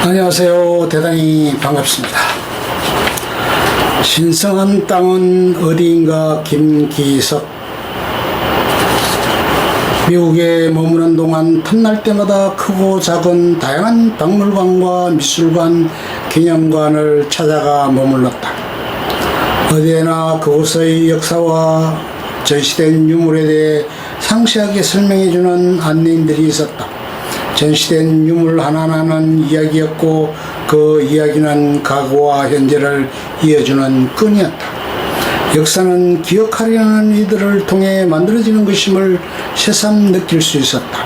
안녕하세요. 대단히 반갑습니다. 신성한 땅은 어디인가 김기석. 미국에 머무는 동안 틈날 때마다 크고 작은 다양한 박물관과 미술관, 기념관을 찾아가 머물렀다. 어디에나 그곳의 역사와 전시된 유물에 대해 상세하게 설명해주는 안내인들이 있었다. 전시된 유물 하나하나는 이야기였고 그 이야기는 과거와 현재를 이어주는 끈이었다. 역사는 기억하려는 이들을 통해 만들어지는 것임을 새삼 느낄 수 있었다.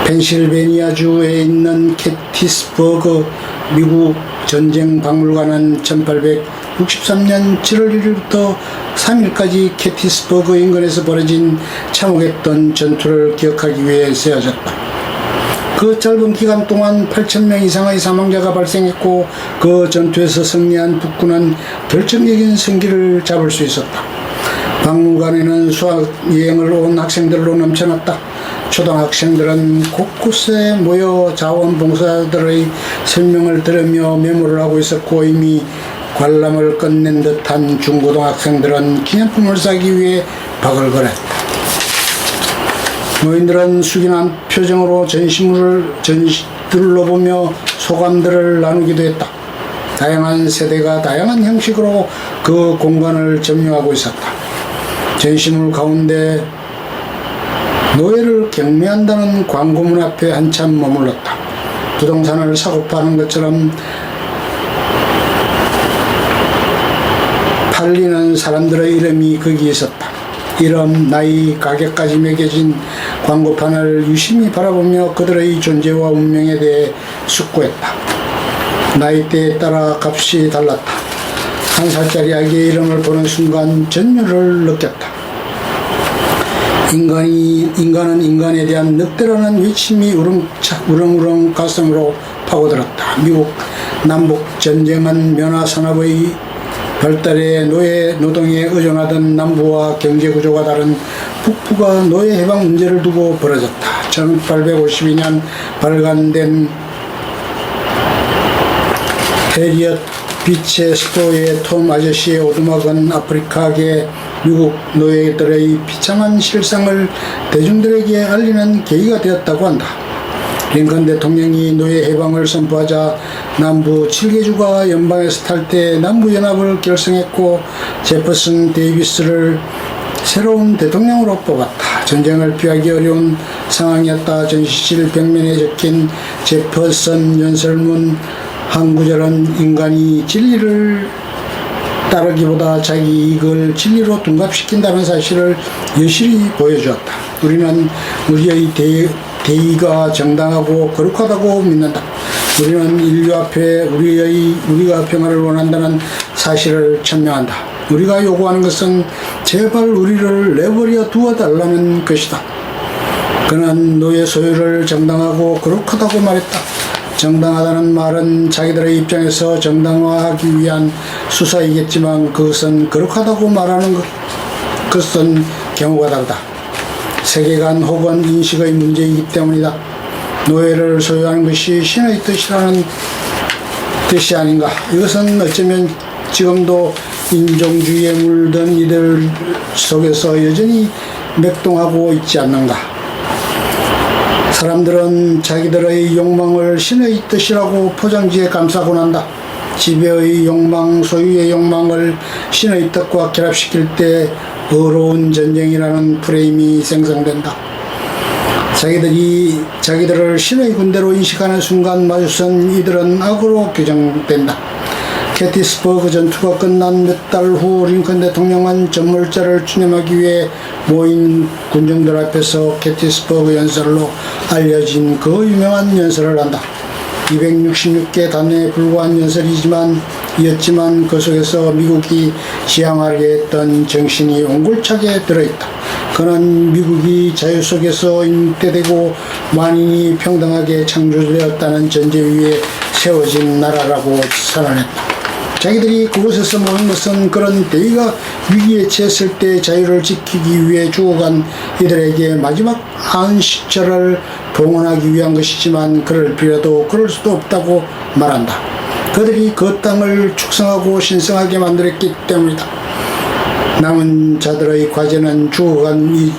펜실베니아주에 있는 게티스버그 미국 전쟁 박물관은 1863년 7월 1일부터 3일까지 게티스버그 인근에서 벌어진 참혹했던 전투를 기억하기 위해 세워졌다. 그 짧은 기간 동안 8,000명 이상의 사망자가 발생했고 그 전투에서 승리한 북군은 결정적인 승기를 잡을 수 있었다. 박물관에는 수학여행을 온 학생들로 넘쳐났다. 초등학생들은 곳곳에 모여 자원봉사자들의 설명을 들으며 메모를 하고 있었고 이미 관람을 끝낸 듯한 중고등학생들은 기념품을 사기 위해 바글거렸다. 노인들은 숙연한 표정으로 전시물을 둘러보며 소감들을 나누기도 했다. 다양한 세대가 다양한 형식으로 그 공간을 점유하고 있었다. 전시물 가운데 노예를 경매한다는 광고문 앞에 한참 머물렀다. 부동산을 사고 파는 것처럼 팔리는 사람들의 이름이 거기 있었다. 이름, 나이, 가격까지 매겨진 광고판을 유심히 바라보며 그들의 존재와 운명에 대해 숙고했다. 나이대에 따라 값이 달랐다. 한 살짜리 아기의 이름을 보는 순간 전율을 느꼈다. 인간은 인간에 대한 늑대라는 외침이 우렁우렁 가슴으로 파고들었다. 미국 남북 전쟁은 면화 산업의 발달에 노예 노동에 의존하던 남부와 경제구조가 다른 북부가 노예 해방 문제를 두고 벌어졌다. 1852년 발간된 해리엇 비체 스토의 톰 아저씨의 오두막은 아프리카계 미국 노예들의 비참한 실상을 대중들에게 알리는 계기가 되었다고 한다. 링컨 대통령이 노예 해방을 선포하자 남부 7개주가 연방에서 탈퇴해 남부연합을 결성했고 제퍼슨 데이비스를 새로운 대통령으로 뽑았다. 전쟁을 피하기 어려운 상황이었다. 전시실 벽면에 적힌 제퍼슨 연설문 한 구절은 인간이 진리를 따르기보다 자기 이익을 진리로 둔갑시킨다는 사실을 여실히 보여주었다. 우리는 우리의 대의가 정당하고 거룩하다고 믿는다. 우리는 인류 앞에 우리가 평화를 원한다는 사실을 천명한다. 우리가 요구하는 것은 제발 우리를 내버려 두어달라는 것이다. 그는 노예 소유를 정당하고 거룩하다고 말했다. 정당하다는 말은 자기들의 입장에서 정당화하기 위한 수사이겠지만 그것은 거룩하다고 말하는 것은 경우가 다르다. 세계관 혹은 인식의 문제이기 때문이다. 노예를 소유하는 것이 신의 뜻이라는 뜻이 아닌가. 이것은 어쩌면 지금도 인종주의에 물든 이들 속에서 여전히 맥동하고 있지 않는가. 사람들은 자기들의 욕망을 신의 뜻이라고 포장지에 감싸고 난다. 지배의 욕망, 소유의 욕망을 신의 뜻과 결합시킬 때 어려운 전쟁이라는 프레임이 생성된다. 자기들을 신의 군대로 인식하는 순간 마주선 이들은 악으로 규정된다. 게티스버그 전투가 끝난 몇 달 후 링컨 대통령은 전몰자를 추념하기 위해 모인 군중들 앞에서 게티스버그 연설로 알려진 그 유명한 연설을 한다. 266개 단어에 불과한 연설이었지만 그 속에서 미국이 지향하려 했던 정신이 옹골차게 들어있다. 그는 미국이 자유 속에서 잉태되고 만인이 평등하게 창조되었다는 전제 위에 세워진 나라라고 선언했다. 자기들이 그곳에서 모인 것은 그런 대의가 위기에 처했을 때 자유를 지키기 위해 죽어간 이들에게 마지막 안식처를 봉헌하기 위한 것이지만 그럴 필요도 그럴 수도 없다고 말한다. 그들이 그 땅을 축성하고 신성하게 만들었기 때문이다. 남은 자들의 과제는 죽어간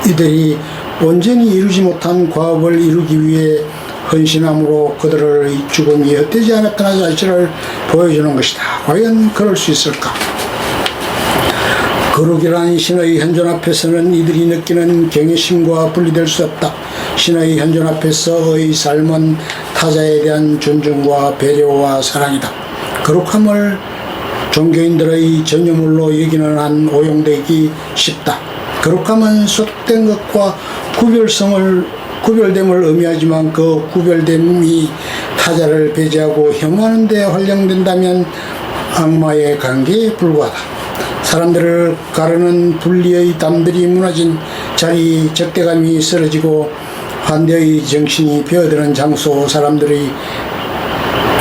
이들이 온전히 이루지 못한 과업을 이루기 위해 헌신함으로 그들의 죽음이 헛되지 않았다는 사실을 보여주는 것이다. 과연 그럴 수 있을까? 거룩이란 신의 현존 앞에서는 이들이 느끼는 경외심과 분리될 수 없다. 신의 현존 앞에서의 삶은 타자에 대한 존중과 배려와 사랑이다. 거룩함을 종교인들의 전유물로 여기는 한 오용되기 쉽다. 거룩함은 소속된 것과 구별됨을 의미하지만 그 구별됨이 타자를 배제하고 혐오하는 데 활용된다면 악마의 관계에 불과하다. 사람들을 가르는 분리의 담들이 무너진 자리, 적대감이 쓰러지고 환대의 정신이 배어드는 장소, 사람들이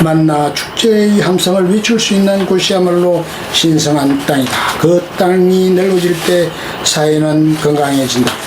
만나 축제의 함성을 외칠 수 있는 곳이야말로 신성한 땅이다. 그 땅이 넓어질 때 사회는 건강해진다.